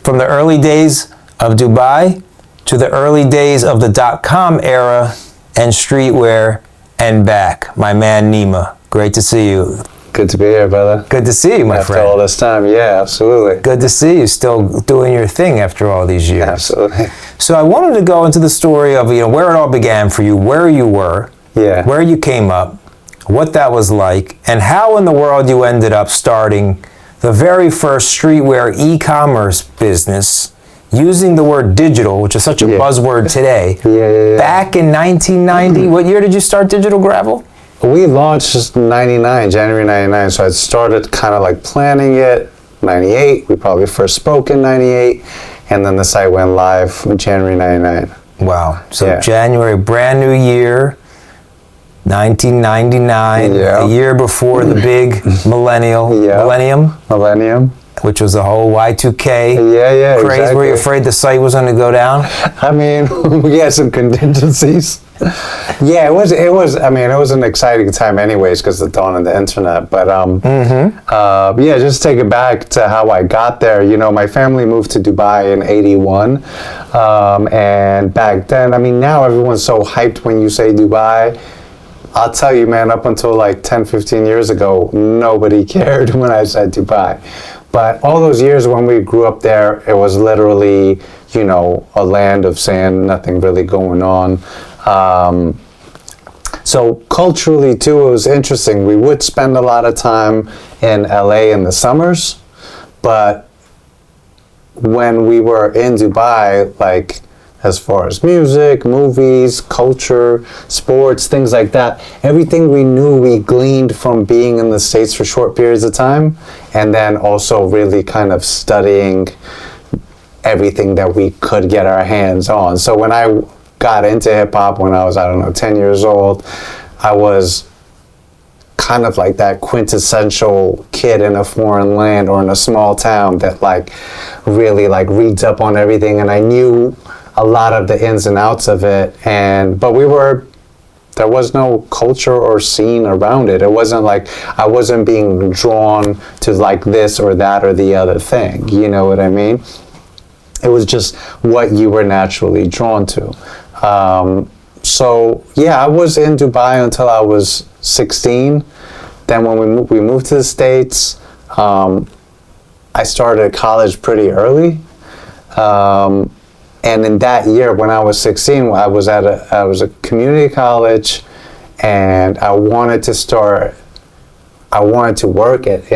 From the early days of Dubai to the early days of the .com era and streetwear and back. My man Nima, great to see you. Good to be here, brother. Good to see you, my friend. After all this time, yeah, absolutely. Good to see you still doing your thing after all these years. Absolutely. So I wanted to go into the story of, where it all began for you, where you were, where you came up, what that was like, and how in the world you ended up starting the very first streetwear e-commerce business using the word digital, which is such a buzzword today. Back in 1990, what year did you start Digital Gravel? We launched January 99, so I started kind of like planning it, 98. We probably first spoke in 98, and then the site went live in January 99. Wow. So January, brand new year, 1999, a year before the big millennium, which was the whole Y2K craze. Exactly. Were you afraid the site was going to go down? I mean, we had some contingencies. It was an exciting time anyways because the dawn of the internet. But just take it back to how I got there. My family moved to Dubai in 81. And back then, now everyone's so hyped when you say Dubai. I'll tell you, man, up until like 10, 15 years ago, nobody cared when I said Dubai. But all those years when we grew up there, it was literally, a land of sand, nothing really going on. So culturally, too, it was interesting. We would spend a lot of time in LA in the summers, but when we were in Dubai, like, as far as music, movies, culture, sports, things like that. Everything we knew we gleaned from being in the States for short periods of time, and then also really kind of studying everything that we could get our hands on. So when I got into hip-hop when I was, 10 years old, I was kind of like that quintessential kid in a foreign land or in a small town that really reads up on everything, and I knew a lot of the ins and outs of it, but there was no culture or scene around it. It wasn't like I wasn't being drawn to like this or that or the other thing, you know what I mean? It was just what you were naturally drawn to. I was in Dubai until I was 16. Then when we moved to the States, I started college pretty early. And in that year, when I was 16, I was at a community college, and I wanted to work at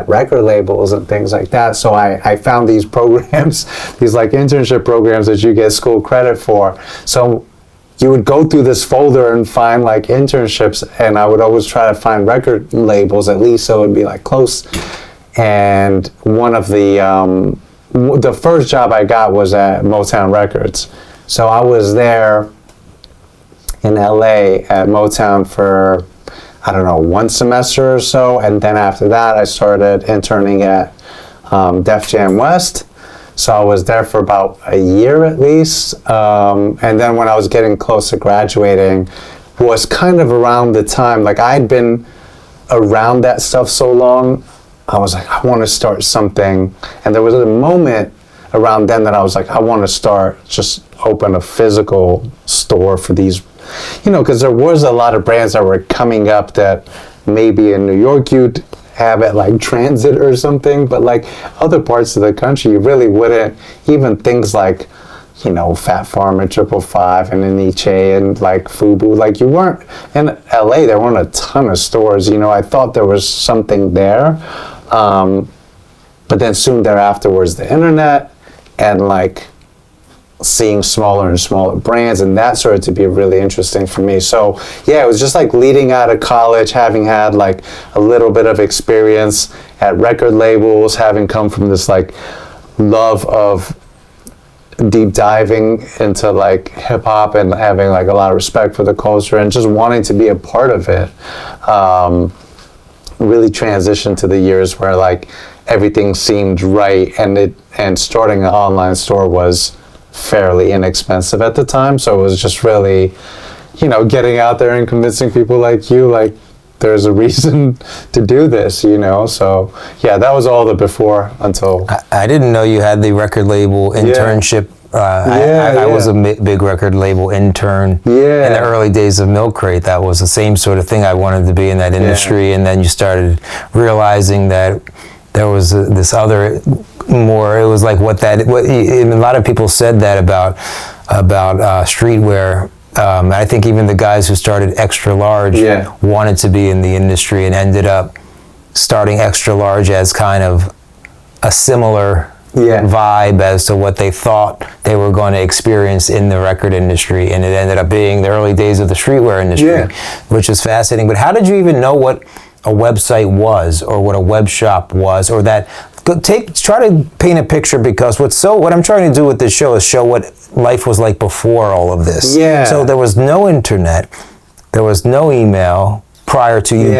record labels and things like that. So I found these programs, these internship programs that you get school credit for. So you would go through this folder and find internships, and I would always try to find record labels at least so it would be close. And one of the first job I got was at Motown Records. So I was there in LA at Motown for, one semester or so. And then after that, I started interning at Def Jam West. So I was there for about a year at least. And then when I was getting close to graduating, was kind of around the time, I'd been around that stuff so long, I was like, I want to start something. And there was a moment around then that I was like, I want to open a physical store for these, because there was a lot of brands that were coming up that maybe in New York you'd have it Transit or something, but other parts of the country you really wouldn't. Even things like, Fat Farm and 555 and Aniche and Fubu, you weren't in LA. There weren't a ton of stores. I thought there was something there. But then soon thereafter was the internet and seeing smaller and smaller brands, and that started to be really interesting for me. So it was just leading out of college, having had a little bit of experience at record labels, having come from this love of deep diving into hip hop and having a lot of respect for the culture and just wanting to be a part of it. Really transitioned to the years where everything seemed right, and starting an online store was fairly inexpensive at the time. So it was just really, getting out there and convincing people like you, there's a reason to do this, you know? So, yeah, that was all the before Untold. I didn't know you had the record label internship. I was a big record label intern in the early days of Milkcrate. That was the same sort of thing. I wanted to be in that industry, and then you started realizing that there was this other more. It was like what a lot of people said that about streetwear. I think even the guys who started Extra Large wanted to be in the industry and ended up starting Extra Large as kind of a similar vibe as to what they thought they were going to experience in the record industry, and it ended up being the early days of the streetwear industry, which is fascinating. But how did you even know what a website was, or what a web shop was, or that? Try to paint a picture, because what I'm trying to do with this show is show what life was like before all of this. So there was no internet, there was no email prior to you.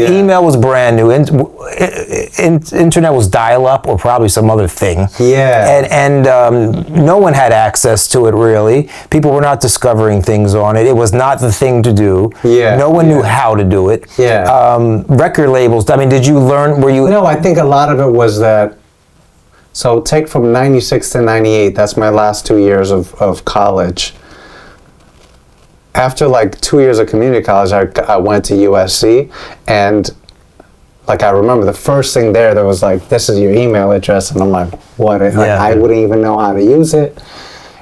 Email was brand new. Internet was dial-up or probably some other thing. And no one had access to it really. People were not discovering things on it. It was not the thing to do. No one knew how to do it. Record labels. I mean, did you learn? Were you? No, I think a lot of it was that. So take from 96 to 98. That's my last 2 years of college. After like 2 years of community college, I went to USC, and like I remember the first thing there was like, this is your email address, and I'm like, what? I wouldn't even know how to use it,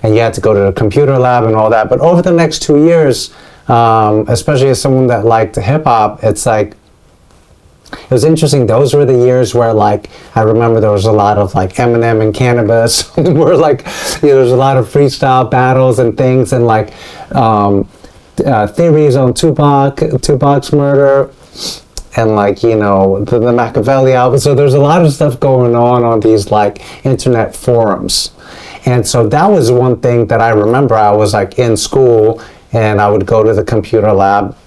and you had to go to the computer lab and all that. But over the next 2 years, especially as someone that liked hip hop, it's like, it was interesting. Those were the years where, like, I remember there was a lot of like Eminem and Cannabis, where like, there was a lot of freestyle battles and things, and like theories on Tupac's murder, and like, you know, the Machiavelli album. So there's a lot of stuff going on these like internet forums, and so that was one thing that I remember. I was like in school, and I would go to the computer lab,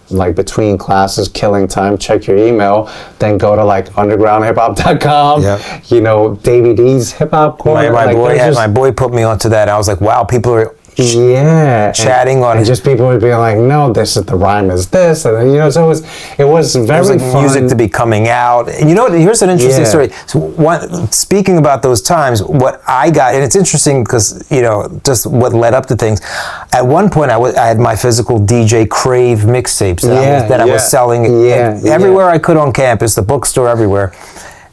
like between classes, killing time, check your email, then go to like undergroundhiphop.com, you know, Davey D's Hip Hop Corner. My boy put me onto that. I was like, wow, people are chatting on it. And just people would be like, no, the rhyme is this, and you know, so it was very like fun. Music to be coming out. And you know, here's an interesting story. So speaking about those times, what I got, and it's interesting because, you know, just what led up to things. At one point, I had my physical DJ Crave mixtapes that I was selling everywhere I could on campus, the bookstore, everywhere.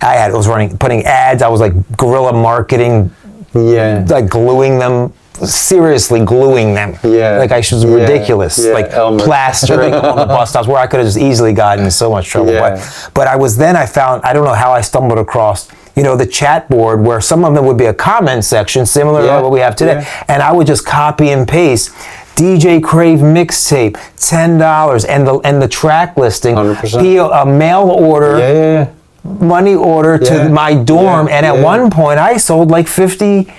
I was putting ads. I was like guerrilla marketing, like gluing them. Seriously gluing them. Like I was ridiculous. Like plastering on the bus stops, where I could have just easily gotten in so much trouble. But I found, I don't know how I stumbled across, you know, the chat board, where some of them would be a comment section similar to what we have today. And I would just copy and paste DJ Crave mixtape, $10, and the track listing, 100%. A mail order, money order to my dorm. And at one point I sold like 50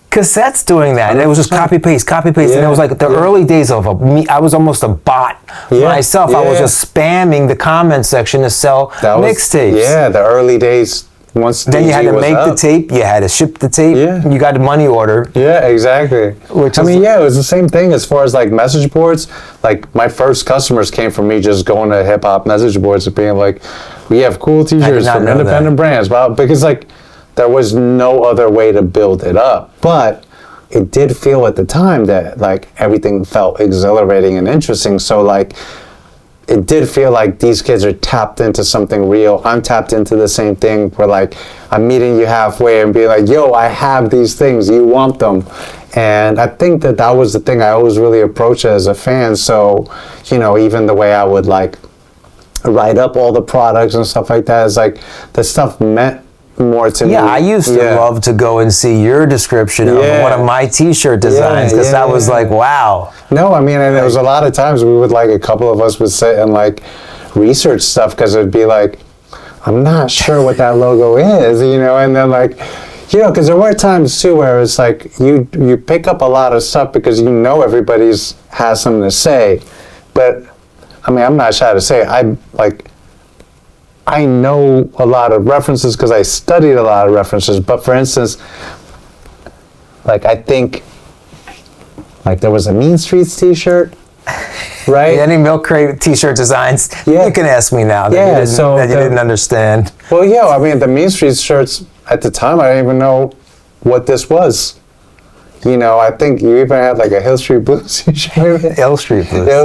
cassettes doing that, and it was just copy paste, and it was like the early days of me. I was almost a bot myself. I was just spamming the comment section to sell mixtapes. The early days. Once then you had to make the tape, you had to ship the tape, you got a money order. Exactly. It was the same thing as far as like message boards. Like my first customers came from me just going to hip hop message boards and being like, we have cool t-shirts from independent brands, because like, there was no other way to build it up. But it did feel at the time that like everything felt exhilarating and interesting. So like, it did feel like these kids are tapped into something real. I'm tapped into the same thing, where like I'm meeting you halfway and being like, yo, I have these things, you want them. And I think that was the thing I always really approached as a fan. So, you know, even the way I would like write up all the products and stuff like that is like, the stuff meant more to me. I used to love to go and see your description of one of my t-shirt designs, because that was like, wow. No, I mean, and there was a lot of times we would like, a couple of us would sit and like research stuff, because it'd be like, I'm not sure what that logo is, you know, and then like, you know, because there were times too where it's like you pick up a lot of stuff because you know everybody's has something to say, but I mean, I'm not shy to say, I know a lot of references because I studied a lot of references. But for instance, like I think, like there was a Mean Streets t-shirt, right? Any Milkcrate t-shirt designs, Yeah. you can ask me now that you didn't understand. Well, yeah, I mean, the Mean Street shirts at the time, I didn't even know what this was. You know, I think you even had like a Hill Street Blues t-shirt. Hill Street Blues. There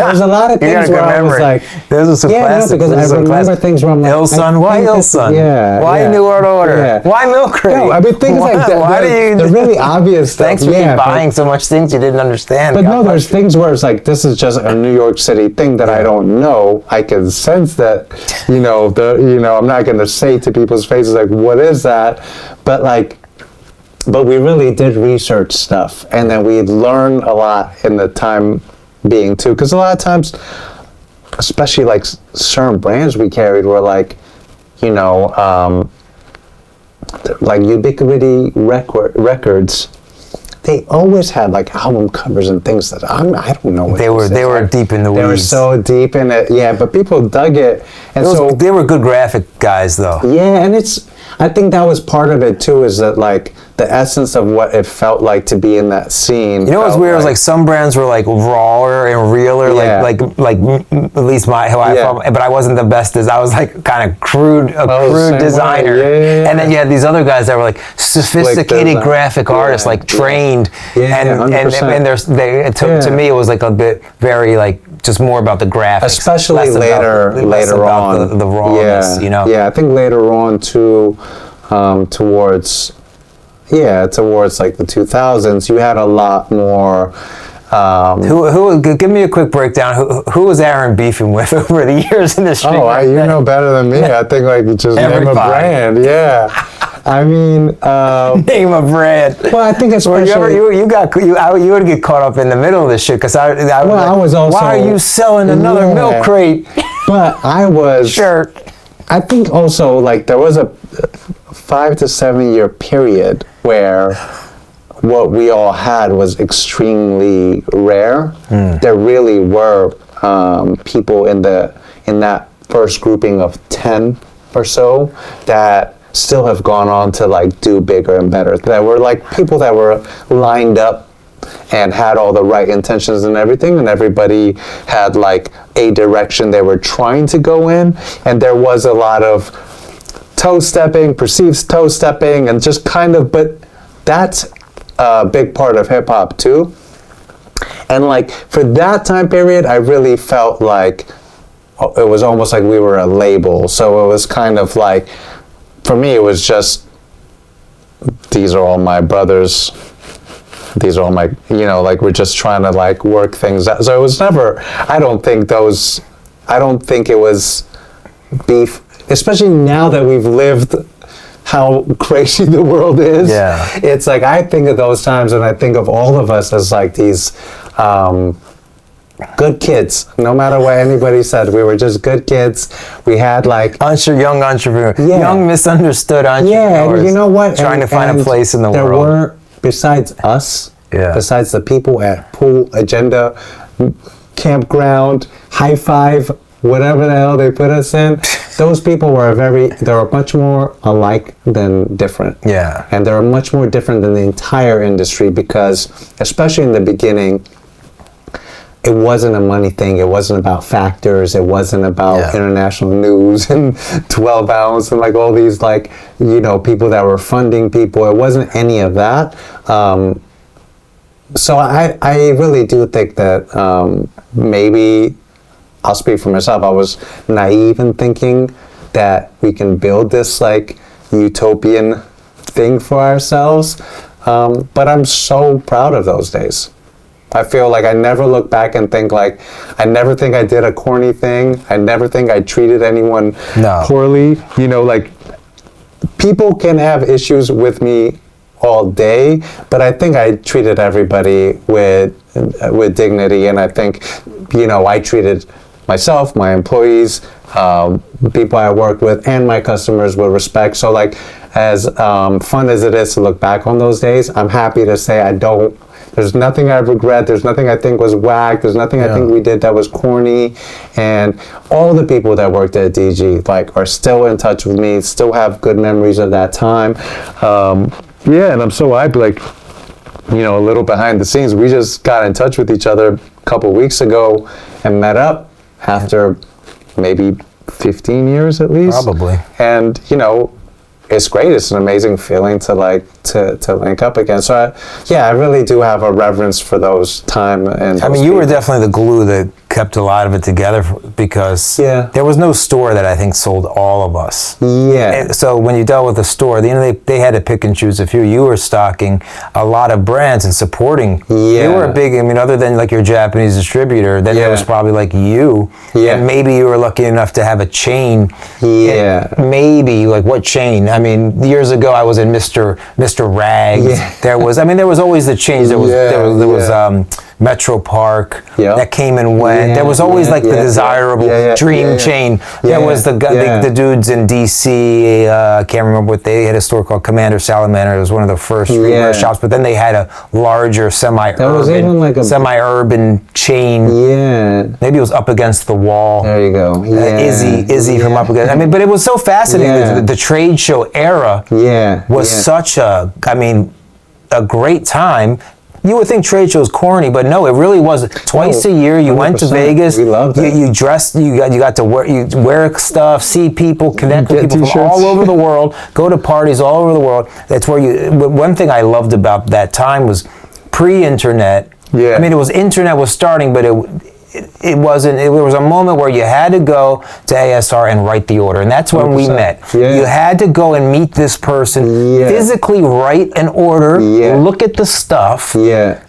was a lot of things where I was like, those are some classics. because I remember things where I'm like, Ilson, why Ilson? Yeah. Why New World Order? Yeah. Why Milkcrate? No, I mean, things like that. Why The really obvious stuff. Thanks for buying so much things you didn't understand. But no, there's things where it's like, this is just a New York City thing that I don't know. I can sense that, I'm not going to say to people's faces, like, what is that? But we really did research stuff, and then we learned a lot in the time being too, because a lot of times, especially like certain brands we carried were like, like Ubiquity Records. They always had like album covers and things that I don't know what they were deep in the weeds. They were so deep in it, yeah. But people dug it, and they were good graphic guys, though. Yeah, and I think that was part of it too. Is that like the essence of what it felt like to be in that scene? You know what's weird? It was like some brands were like rawer and realer, Yeah. like at least I felt, but I wasn't the best as I was like kind of crude designer. Yeah. And then you had these other guys that were like sophisticated graphic artists, like trained. Yeah, and to me it was like a bit very like just more about the graphics, especially later on the rawness. Yeah, I think later on too, towards like the 2000s, you had a lot more. Who? Give me a quick breakdown. Who was Aaron beefing with over the years in the street? Oh, you know better than me. I think like just name a brand. Yeah, I mean, name a brand. Well, I think especially you would get caught up in the middle of this shit because I was also. Why are you selling another Milkcrate? But I was shirt. I think also like there was a 5 to 7 year period where what we all had was extremely rare. There really were people in that first grouping of 10 or so that still have gone on to like do bigger and better. That were like people that were lined up and had all the right intentions and everything, and everybody had like a direction they were trying to go in, and there was a lot of perceived toe stepping, and just kind of, but that's a big part of hip hop too. And like for that time period, I really felt like it was almost like we were a label. So it was kind of like, for me, it was just, these are all my brothers. These are all my, like we're just trying to like work things out. So it was never, I don't think it was beef, especially now that we've lived how crazy the world is. Yeah. It's like, I think of those times and I think of all of us as like these good kids. No matter what anybody said, we were just good kids. We had like young entrepreneur, young misunderstood entrepreneurs. Yeah, and you know what? Trying to find a place in the world. There were, besides us, besides the people at Pool Agenda, Campground, High Five, whatever the hell they put us in, those people were they were much more alike than different. Yeah. And they were much more different than the entire industry because, especially in the beginning, it wasn't a money thing. It wasn't about factors. It wasn't about international news and 12 ounce and like all these like, people that were funding people. It wasn't any of that. So I really do think that maybe, I'll speak for myself, I was naive in thinking that we can build this like utopian thing for ourselves. But I'm so proud of those days. I feel like I never look back and think like, I never think I did a corny thing. I never think I treated anyone poorly. Like people can have issues with me all day, but I think I treated everybody with dignity. And I think, I treated myself, my employees, people I worked with, and my customers with respect. So like, as fun as it is to look back on those days, I'm happy to say there's nothing I regret. There's nothing I think was whack. There's nothing I think we did that was corny. And all the people that worked at DG like are still in touch with me, still have good memories of that time. And I'm so happy, like, a little behind the scenes. We just got in touch with each other a couple weeks ago and met up after maybe 15 years at least. Probably. And, you know, it's great. It's an amazing feeling to like to link up again. So I really do have a reverence for those time. And I mean, you were definitely the glue that kept a lot of it together because there was no store that I think sold all of us. Yeah. And so when you dealt with the store, they had to pick and choose a few. You were stocking a lot of brands and supporting. Yeah. You were a big, I mean, other than like your Japanese distributor, then there was probably like you. Yeah. And maybe you were lucky enough to have a chain. Yeah. Maybe, like what chain? I mean, years ago I was in Mr. Rags. Yeah. There was always the chains. There was Metro Park that came and went. There was always like the desirable dream chain. There was the dudes in DC. I can't remember what they had, a store called Commander Salamander. It was one of the first streetwear shops. But then they had a larger semi-urban chain. Yeah, maybe it was Up Against the Wall. There you go. Izzy from Up Against. I mean, but it was so fascinating. The trade show era was such a great time. You would think trade shows corny, but no, it really was. Twice a year, you 100%. Went to Vegas. We loved it. You dressed. You got to wear stuff, see people, connect with people from all over the world, go to parties all over the world. That's where you. One thing I loved about that time was pre-internet. Yeah. I mean, internet was starting, but it wasn't. There was a moment where you had to go to ASR and write the order, and that's when 100%. We met. Yeah. You had to go and meet this person, physically write an order, look at the stuff,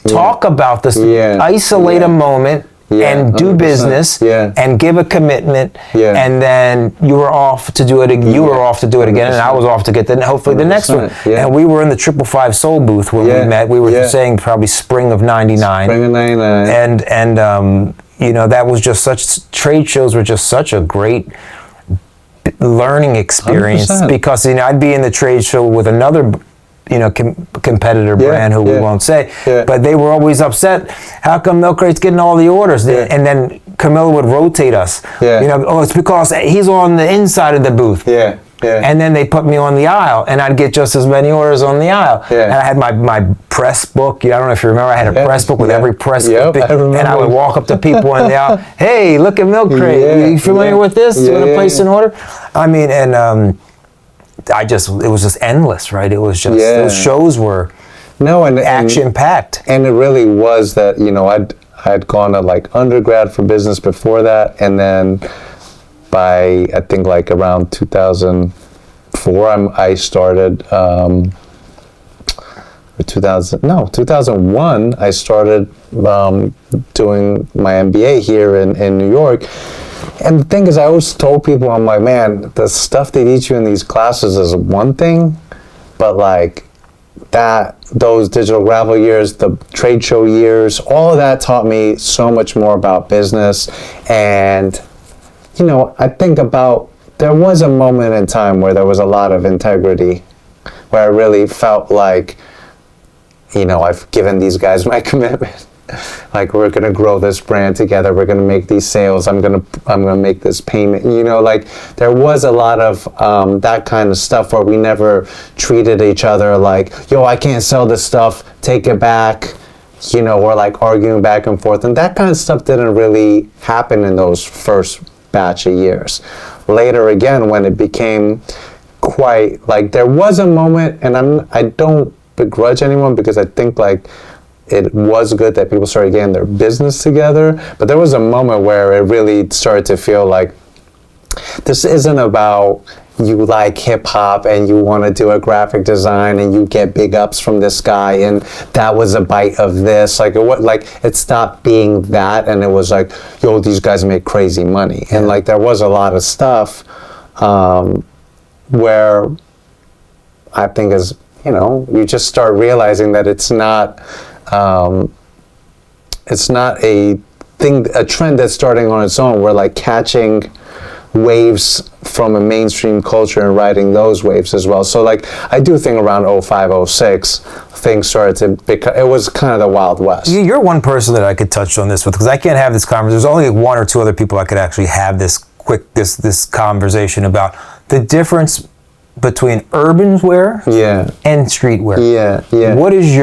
talk about this, isolate a moment, and do 100%. Business, and give a commitment, and then you were off to do it. You were off to do it again, and I was off to get hopefully the next one. Yeah. And we were in the 555 Soul booth when we met. We were saying probably spring of '99. Spring of '99. And you know, that was just trade shows were just such a great learning experience 100%. Because, you know, I'd be in the trade show with another, you know, competitor brand who we won't say, but they were always upset. How come Milkcrate's getting all the orders? And then Camilla would rotate us. You know, it's because he's on the inside of the booth. And then they put me on the aisle, and I'd get just as many orders on the aisle. And I had my press book. I don't know if you remember. I had a press book with every press book. And I would walk up to people in the aisle. Hey, look at Milkcrate. You familiar with this? You want to place an order? I mean, and it was just endless, right? It was just those shows were action packed. And it really was that, you know, I'd gone to like undergrad for business before that, and then by I think like around 2004 I started 2001 I started doing my MBA here in New York. And the thing is, I always told people, I'm like, man, the stuff they teach you in these classes is one thing, but like those digital gravel years, the trade show years, all of that taught me so much more about business. And you know, I think there was a moment in time where there was a lot of integrity, where I really felt like, you know, I've given these guys my commitment. Like, we're going to grow this brand together. We're going to make these sales. I'm going to make this payment. You know, like, there was a lot of that kind of stuff where we never treated each other like, yo, I can't sell this stuff. Take it back. You know, we're like arguing back and forth. And that kind of stuff didn't really happen in those first batch of years. Later again, when it became quite like, there was a moment, and I don't begrudge anyone, because I think like it was good that people started getting their business together, but there was a moment where it really started to feel like this isn't about you like hip hop and you want to do a graphic design and you get big ups from this guy and that was a bite of this. Like it stopped being that, and it was like, yo, these guys make crazy money. And like there was a lot of stuff where I think is, you know, you just start realizing that it's not a trend that's starting on its own. We're like catching waves from a mainstream culture and riding those waves as well. So like I do think around 05, 06, things started to become, it was kind of the Wild West. You're one person that I could touch on this with, because I can't have this conversation. There's only one or two other people I could actually have this conversation about the difference between urban wear and streetwear. What is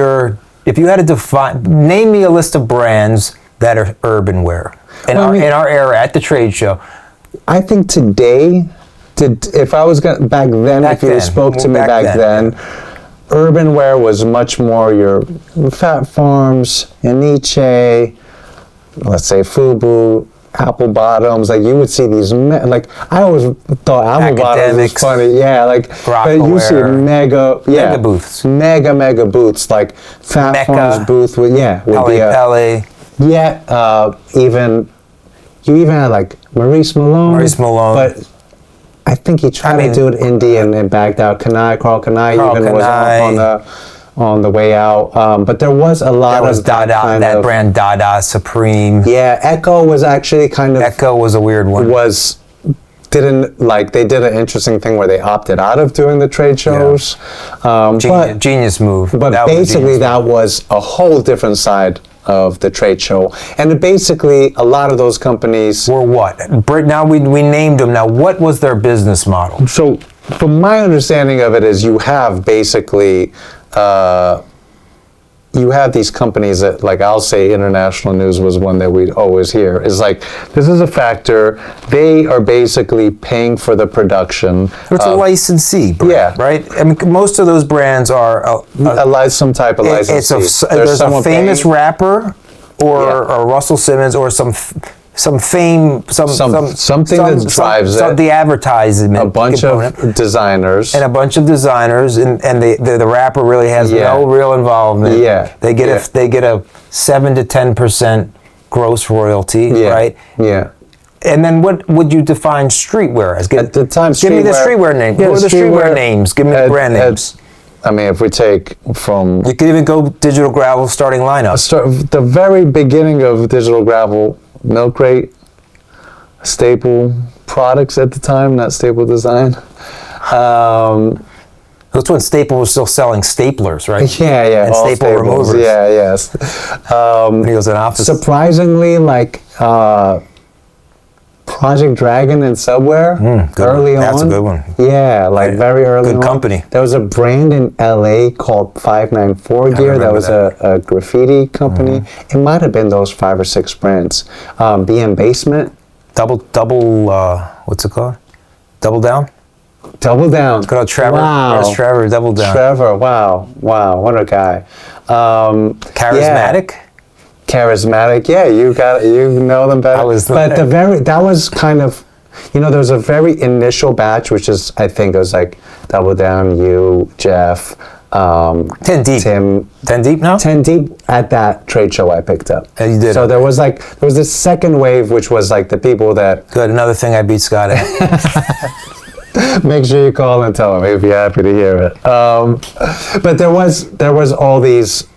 if you had to name me a list of brands that are urban wear in, Well, in our era at the trade show? I think today, if I was back then, Back if you then. spoke to me Back back then. then, urban wear was much more your Fat Farms, Aniche, let's say Fubu, Apple Bottoms. Like you would see these, like I always thought Apple Bottoms was funny. Yeah, like but you see mega booths, mega booths, like Fat Mecca, Farms booth with would be Pele. Yeah, you even had like Maurice Malone. But I think he tried to do it indie and backed out. Carl Kanai even was on the way out. But there was a lot of Dada, that brand Dada Supreme. Yeah, Echo was actually kind of. Echo was a weird one. They did an interesting thing where they opted out of doing the trade shows. Yeah. Genius move. But basically that was a whole different side of the trade show. And basically, a lot of those companies were what? Now we named them. Now, what was their business model? So, from my understanding of it, is you have basically you have these companies that, like, I'll say International News was one that we'd always hear, is like, this is a factor, they are basically paying for the production. It's a licensee brand, right? I mean, most of those brands are some type of licensee. There's a famous rapper or Russell Simmons or something that drives it. The advertisement. A bunch of designers. And the rapper really has no real involvement. Yeah. They get a 7 to 10% gross royalty, right? Yeah. And then what would you define streetwear as? At the time, give me the streetwear name. Yeah, what are the streetwear names? Give me the brand names. I mean, if we take from... You could even go Digital Gravel starting lineup. The very beginning of Digital Gravel, Milkcrate, Staple Products at the time, not Staple Design. That's when Staple was still selling staplers, right? Yeah. And staple removers. Yeah, yes. He was an office. Surprisingly, like Project Dragon and Subwear early on. That's a good one. Yeah, like very early on. Good company. There was a brand in LA called 594 Gear that was a graffiti company. It might have been those 5 or 6 brands. BM Basement. Double, what's it called? Double Down? Double Down. It's called Trevor. Wow. There's Trevor, Double Down. Trevor, wow, what a guy. Charismatic? Yeah. Charismatic, yeah, you know them better. That was kind of, there was a very initial batch, which is, I think it was like Double Down, you, Jeff, 10 Deep. Tim. 10 Deep now? 10 Deep at that trade show I picked up. And you did. So there was this second wave, which was like the people that... Good, another thing I beat Scott at. Make sure you call and tell him. He'd be happy to hear it. But there was all these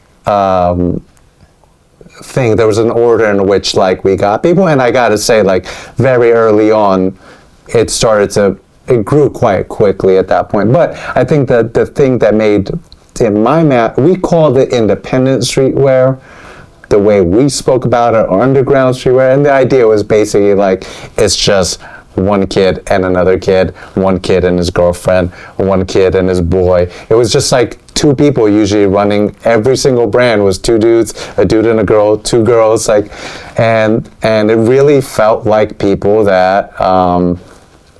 things. There was an order in which we got people, and I got to say, very early on, it grew quite quickly at that point. But I think that the thing that made we called it independent streetwear, the way we spoke about it, or underground streetwear, and the idea was basically it's just one kid and another kid, one kid and his girlfriend, one kid and his boy. It was just 2 people usually running. Every single brand was 2 dudes, a dude and a girl, 2 girls, and it really felt like people that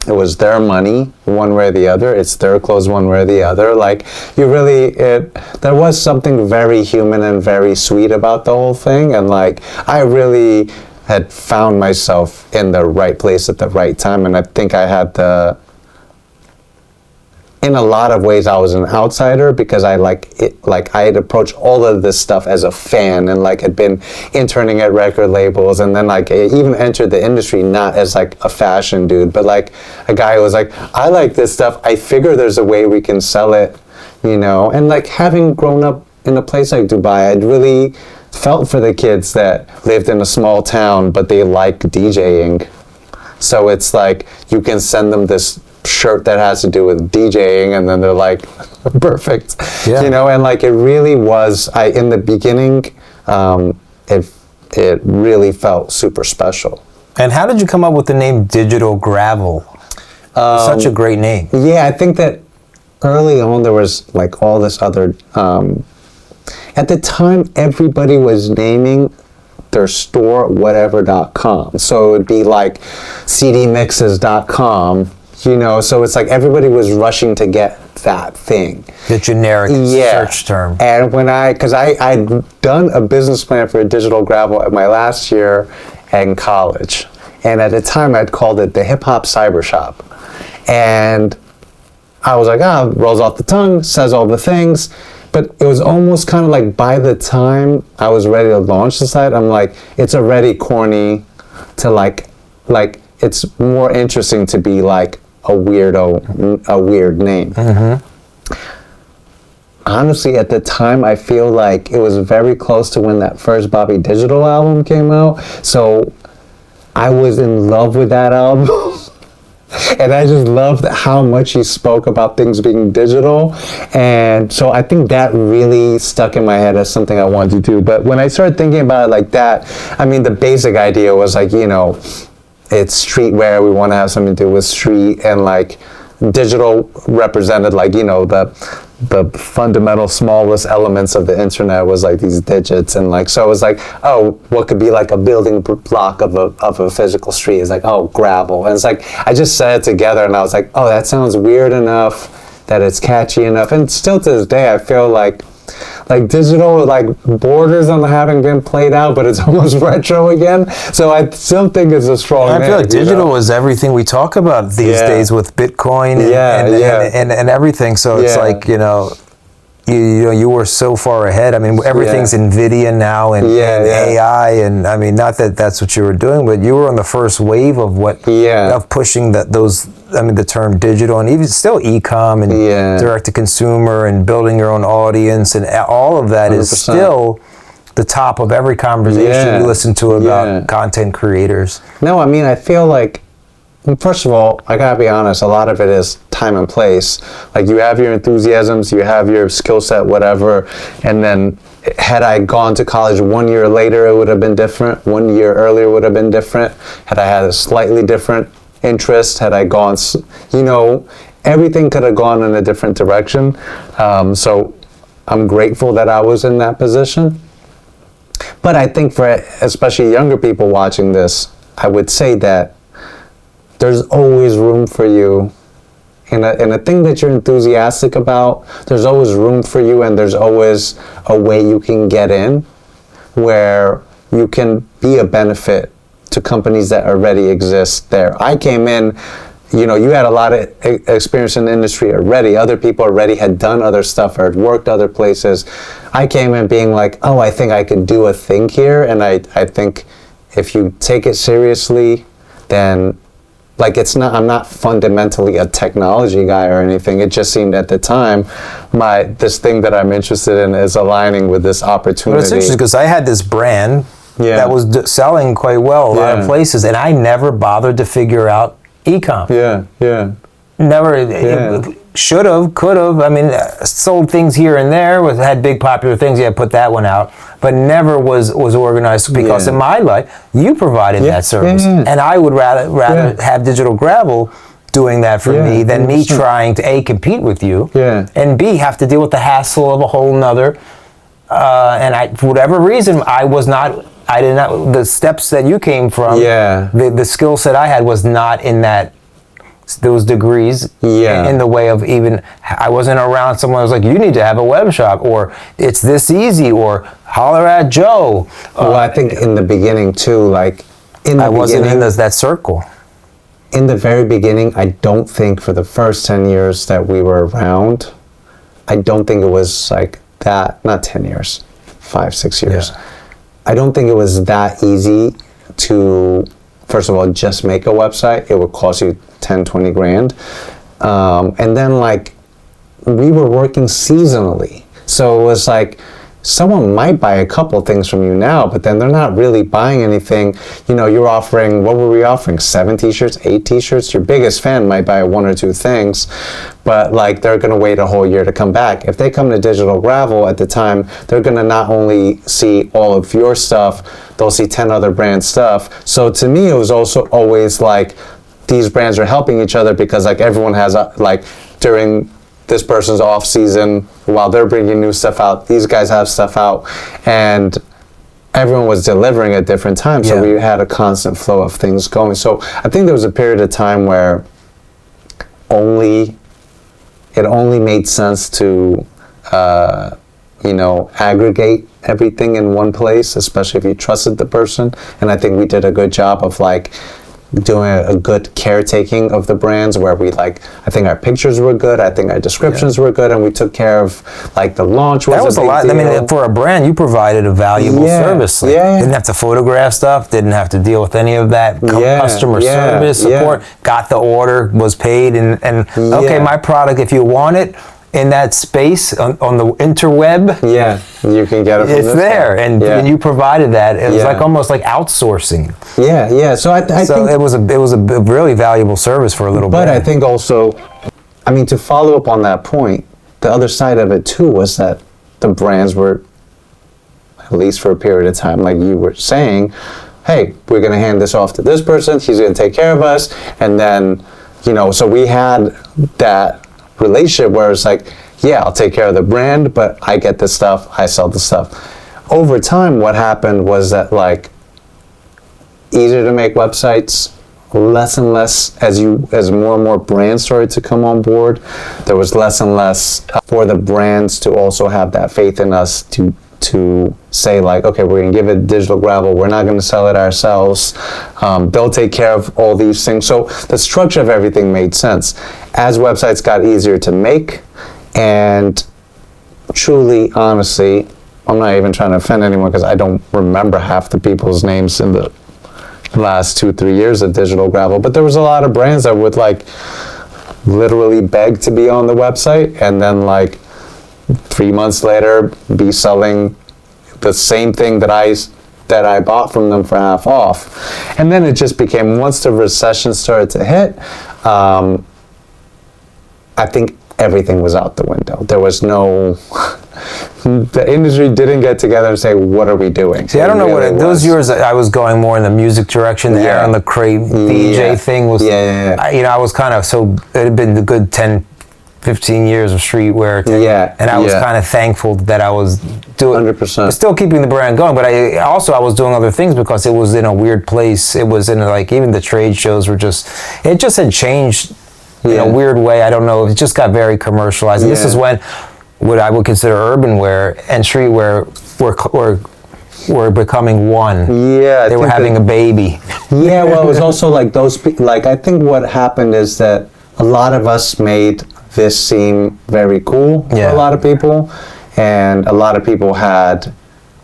it was their money one way or the other. It's their clothes one way or the other. There was something very human and very sweet about the whole thing, and I really had found myself in the right place at the right time, and I think I had in a lot of ways I was an outsider because I had approached all of this stuff as a fan and had been interning at record labels, and then I even entered the industry not as a fashion dude, but a guy who was I like this stuff, I figure there's a way we can sell it, and having grown up in a place like Dubai, I'd really felt for the kids that lived in a small town but they like DJing. So it's you can send them this shirt that has to do with DJing, and then they're perfect. Yeah. And it really was, in the beginning, it really felt super special. And how did you come up with the name Digital Gravel? Such a great name. Yeah, I think that early on there was all this other, at the time everybody was naming their store, whatever.com. So it would be like cdmixes.com, you know, so it's like everybody was rushing to get that thing. The generic search term. And because I'd done a business plan for a digital gravel at my last year in college. And at the time I'd called it the Hip Hop Cyber Shop. And I was like, rolls off the tongue, says all the things. But it was almost kind of like by the time I was ready to launch the site, I'm like, it's already corny to like it's more interesting to be like a weird name. Mm-hmm. Honestly, at the time, I feel like it was very close to when that first Bobby Digital album came out. So I was in love with that album. And I just loved how much he spoke about things being digital. And so I think that really stuck in my head as something I wanted to do. But when I started thinking about it like that, I mean, the basic idea was like, you know, it's streetwear. We want to have something to do with street, and like digital represented like, you know, the fundamental smallest elements of the internet was like these digits, and like so it was like, oh, what could be like a building block of a physical street is like, oh, gravel. And it's like I just said it together and I was like, oh, that sounds weird enough that it's catchy enough. And still to this day I feel like digital like borders on having been played out, but it's almost retro again. So I still think it's a strong name. I feel like digital is everything we talk about these days with Bitcoin and everything. So it's like, you know, you were so far ahead. I mean, everything's NVIDIA now and AI, and I mean, not that that's what you were doing, but you were on the first wave of of pushing the term digital, and even still e-com and direct to consumer and building your own audience, and all of that 100%. Is still the top of every conversation you listen to about content creators. No, I mean, I feel like, first of all, I gotta be honest, a lot of it is time and place. Like you have your enthusiasms, you have your skill set, whatever, and then had I gone to college 1 year later, it would have been different. 1 year earlier would have been different. Had I had a slightly different interest, had I gone, you know, everything could have gone in a different direction. So I'm grateful that I was in that position. But I think for especially younger people watching this, I would say that there's always room for you in a thing that you're enthusiastic about. There's always room for you, and there's always a way you can get in where you can be a benefit to companies that already exist there. I came in, you know, you had a lot of experience in the industry already. Other people already had done other stuff or had worked other places. I came in being like, oh, I think I could do a thing here. And I think if you take it seriously, then like I'm not fundamentally a technology guy or anything. It just seemed at the time, this thing that I'm interested in is aligning with this opportunity. Well, it's interesting because I had this brand that was selling quite well a lot of places, and I never bothered to figure out e-com. Never. Should have, could have. I mean, sold things here and there. Had big popular things. Yeah, put that one out. But never was organized because in my life, you provided that service, and I would rather have Digital Gravel doing that for me than me trying to A, compete with you, and B, have to deal with the hassle of a whole nother. And for whatever reason, I did not. The steps that you came from, the skill set I had was not in those degrees in the way of even, I wasn't around someone who was like, you need to have a web shop, or it's this easy, or holler at Joe. Well, I think in the beginning too, like I wasn't in that circle. In the very beginning, I don't think for the first 10 years that we were around, I don't think it was like that, not 10 years, 5-6 years. I don't think it was that easy to, first of all, just make a website. It would cost you 10-20 grand. And then like we were working seasonally. So it was like someone might buy a couple things from you now, but then they're not really buying anything. You know, you're offering, what were we offering? 7 t-shirts, 8 t-shirts? Your biggest fan might buy 1 or 2 things, but like they're gonna wait a whole year to come back. If they come to Digital Gravel at the time, they're gonna not only see all of your stuff, they'll see 10 other brand stuff. So to me, it was also always like, these brands are helping each other because like everyone has like during this person's off season while they're bringing new stuff out, these guys have stuff out, and everyone was delivering at different times, so we had a constant flow of things going. So I think there was a period of time where it only made sense to aggregate everything in one place, especially if you trusted the person. And I think we did a good job of like doing a good caretaking of the brands, where we I think our pictures were good, I think our descriptions were good, and we took care of like the launch was a big lot. deal. I mean, for a brand, you provided a valuable service. Didn't have to photograph stuff, didn't have to deal with any of that customer service support. Got the order, was paid, and okay, my product, if you want it in that space on the interweb, you can get it from it's there, and you provided that. It was like almost like outsourcing. So I think it was a really valuable service for a little but brand. I think also, I mean, to follow up on that point, the other side of it too was that the brands were, at least for a period of time, like you were saying, hey, we're going to hand this off to this person, he's going to take care of us, and then so we had that relationship where it's like, I'll take care of the brand, but I get the stuff, I sell the stuff. Over time, what happened was that like easier to make websites, less and less as more and more brands started to come on board, there was less and less for the brands to also have that faith in us to say like, okay, we're gonna give it digital gravel, we're not gonna sell it ourselves, they'll take care of all these things. So the structure of everything made sense as websites got easier to make. And truly, honestly, I'm not even trying to offend anyone because I don't remember half the people's names in the last 2-3 years of digital gravel, but there was a lot of brands that would like literally beg to be on the website, and then like 3 months later be selling the same thing that I bought from them for half off. And then it just became, once the recession started to hit, I think everything was out the window. There was no, the industry didn't get together and say, what are we doing? See, I don't know what those years I was going more in the music direction. The LaCrate DJ thing was, I was kind of, so it had been a good 10, 15 years of streetwear. And I was kind of thankful that I was doing, 100%. Still keeping the brand going, but I was doing other things because it was in a weird place. It was in like, even the trade shows were it just had changed in a weird way. I don't know. It just got very commercialized. And this is when what I would consider urban wear and streetwear were becoming one. They were having a baby. Well, it was also like I think what happened is that a lot of us made this seem very cool for a lot of people, and a lot of people had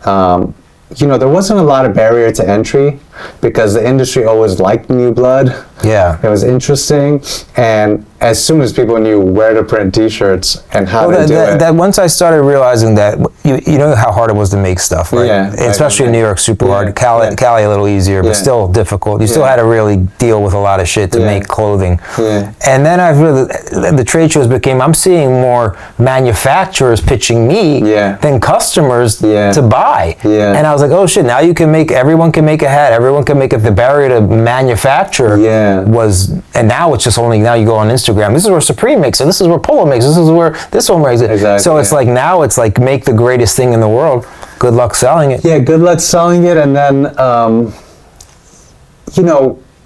there wasn't a lot of barrier to entry because the industry always liked new blood. It was interesting, and as soon as people knew where to print t-shirts and how to do it. That once I started realizing that, you know how hard it was to make stuff, right? Especially in New York, super hard. Cali a little easier, but still difficult. You still had to really deal with a lot of shit to make clothing. And then the trade shows became, I'm seeing more manufacturers pitching me than customers to buy. And I was like, oh shit, now everyone can make a hat, everyone can make it. The barrier to manufacture was, and now it's just only, now you go on Instagram, this is where Supreme makes it, this is where Polo makes it, this is where this one makes it. So it's like, now it's like, make the greatest thing in the world, good luck selling it. Good luck selling it. And then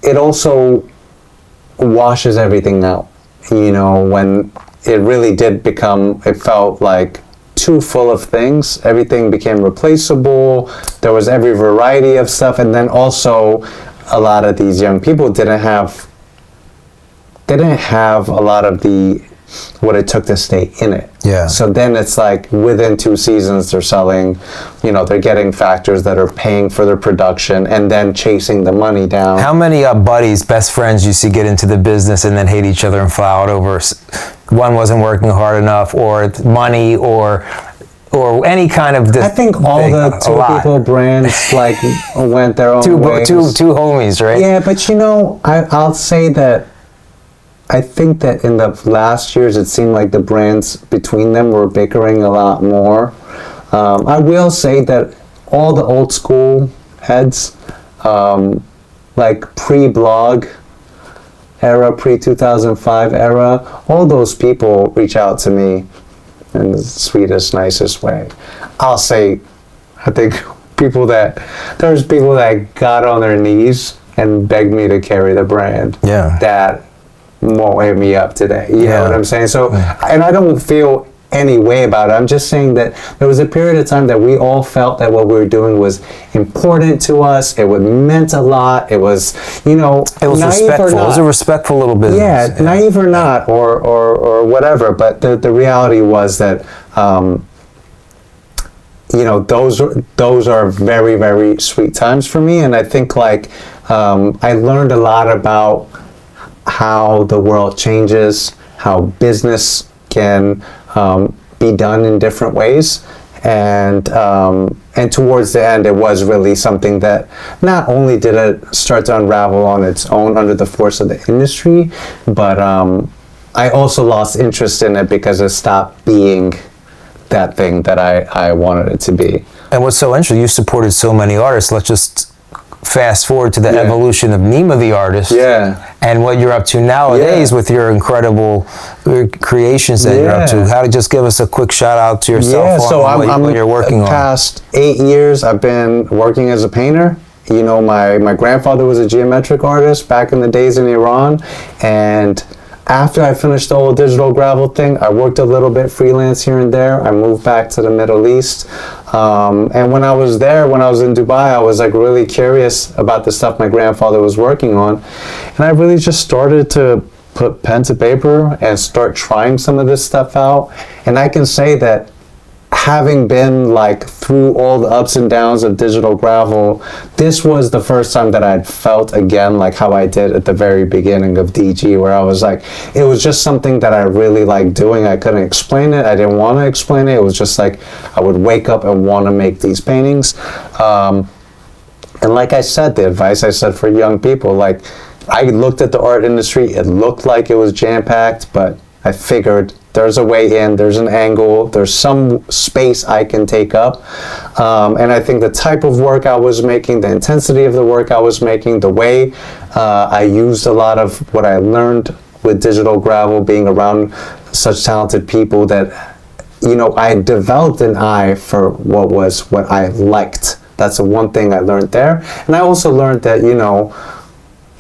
it also washes everything out, when it really did become, it felt like too full of things. Everything became replaceable. There was every variety of stuff. And then also a lot of these young people didn't have a lot of what it took to stay in it. So then it's like within 2 seasons they're selling, they're getting factors that are paying for their production and then chasing the money down. How many buddies, best friends you see get into the business and then hate each other and fly out over one wasn't working hard enough, or money, or any kind of I think all the two people brands like went their own ways. Two homies, right? But I'll say that I think that in the last years, it seemed like the brands between them were bickering a lot more. I will say that all the old school heads, like pre-blog era, pre-2005 era, all those people reach out to me in the sweetest, nicest way. I'll say, I think people that got on their knees and begged me to carry the brand. Yeah. That won't hit me up today. You know what I'm saying? So, and I don't feel any way about it. I'm just saying that there was a period of time that we all felt that what we were doing was important to us. It meant a lot. It was, you know, it was respectful. It was a respectful little business. Yeah, naive or not, or whatever. But the reality was that, you know, those are very, very sweet times for me. And I think like I learned a lot about how the world changes, how business can be done in different ways, and towards the end, it was really something that not only did it start to unravel on its own under the force of the industry, but I also lost interest in it because it stopped being that thing that I wanted it to be. And what's so interesting, you supported so many artists. Let's just fast forward to the evolution of Nima the artist, and what you're up to nowadays with your incredible creations that you're up to. How to just give us a quick shout out to yourself on what you're working on. The past 8 years, I've been working as a painter. You know, my grandfather was a geometric artist back in the days in Iran, and after I finished the whole digital gravel thing, I worked a little bit freelance here and there. I moved back to the Middle East. And when I was there, when I was in Dubai, I was like really curious about the stuff my grandfather was working on. And I really just started to put pen to paper and start trying some of this stuff out. And I can say that having been like through all the ups and downs of digital gravel, this was the first time that I'd felt again like how I did at the very beginning of DG, where I was like, it was just something that I really liked doing. I couldn't explain it. I didn't want to explain it. It was just like I would wake up and want to make these paintings. And like I said, the advice I said for young people, like I looked at the art industry, it looked like it was jam-packed, but I figured there's a way in, there's an angle, there's some space I can take up. And I think the type of work I was making, the intensity of the work I was making, the way I used a lot of what I learned with digital gravel, being around such talented people, that, you know, I developed an eye for what I liked. That's the one thing I learned there. And I also learned that, you know,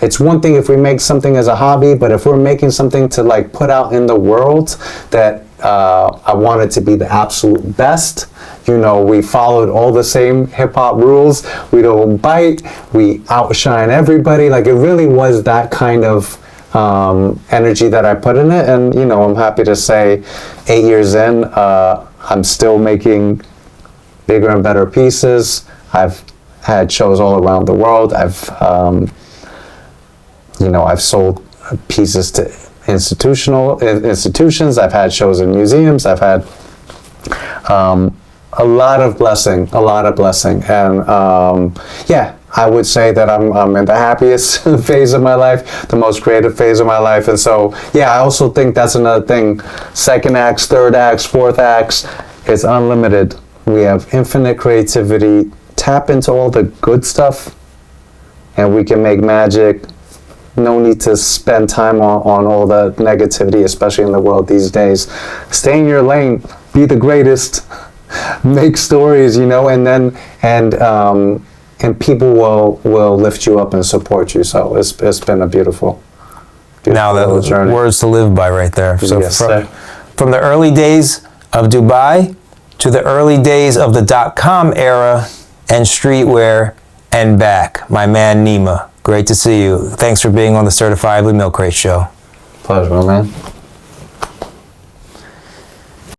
it's one thing if we make something as a hobby, but if we're making something to like put out in the world, that I want it to be the absolute best. You know, we followed all the same hip hop rules. We don't bite. We outshine everybody. Like it really was that kind of energy that I put in it. And, you know, I'm happy to say 8 years in, I'm still making bigger and better pieces. I've had shows all around the world. I've sold pieces to institutions. I've had shows in museums. I've had a lot of blessing. And I would say that I'm in the happiest phase of my life, the most creative phase of my life. And so, I also think that's another thing. Second acts, third acts, fourth acts, it's unlimited. We have infinite creativity. Tap into all the good stuff, and we can make magic. No need to spend time on all the negativity, especially in the world these days. Stay in your lane, be the greatest, make stories, you know, and people will lift you up and support you. So it's been a beautiful now that journey. Words to live by right there. So yes, from the early days of Dubai to the early days of the .com era and streetwear and back, my man Nima. Great to see you. Thanks for being on the Certifiably Milkcrate show. Pleasure, man.